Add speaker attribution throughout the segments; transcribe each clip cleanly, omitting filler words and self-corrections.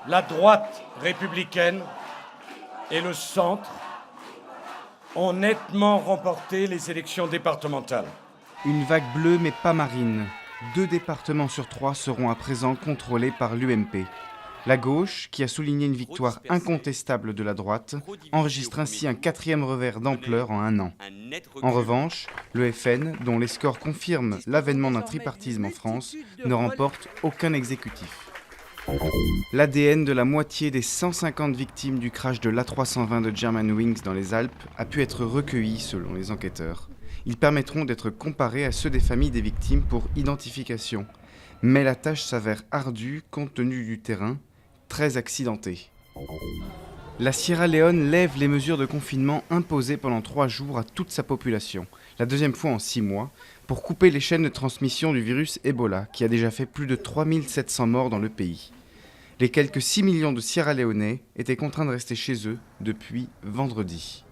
Speaker 1: La droite républicaine et le centre ont nettement remporté les élections départementales.
Speaker 2: Une vague bleue mais pas marine. 2 départements sur 3 seront à présent contrôlés par l'UMP. La gauche, qui a souligné une victoire incontestable de la droite, enregistre ainsi un 4e revers d'ampleur en un an. En revanche, le FN, dont les scores confirment l'avènement d'un tripartisme en France, ne remporte aucun exécutif. L'ADN de la moitié des 150 victimes du crash de l'A320 de Germanwings dans les Alpes a pu être recueilli selon les enquêteurs. Ils permettront d'être comparés à ceux des familles des victimes pour identification. Mais la tâche s'avère ardue compte tenu du terrain, très accidenté. La Sierra Leone lève les mesures de confinement imposées pendant 3 jours à toute sa population, la 2e fois en 6 mois, pour couper les chaînes de transmission du virus Ebola, qui a déjà fait plus de 3700 morts dans le pays. Les quelques 6 millions de Sierra-Léonais étaient contraints de rester chez eux depuis vendredi.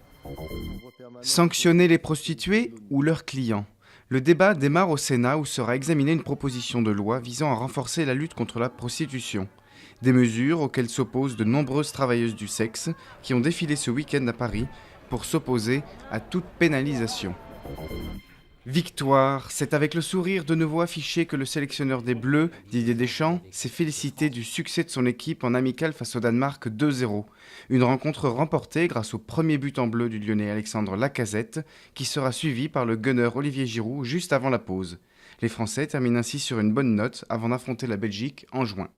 Speaker 2: Sanctionner les prostituées ou leurs clients ? Le débat démarre au Sénat où sera examinée une proposition de loi visant à renforcer la lutte contre la prostitution. Des mesures auxquelles s'opposent de nombreuses travailleuses du sexe qui ont défilé ce week-end à Paris pour s'opposer à toute pénalisation. Victoire, c'est avec le sourire de nouveau affiché que le sélectionneur des Bleus, Didier Deschamps, s'est félicité du succès de son équipe en amical face au Danemark 2-0. Une rencontre remportée grâce au premier but en bleu du Lyonnais Alexandre Lacazette, qui sera suivi par le gunner Olivier Giroud juste avant la pause. Les Français terminent ainsi sur une bonne note avant d'affronter la Belgique en juin.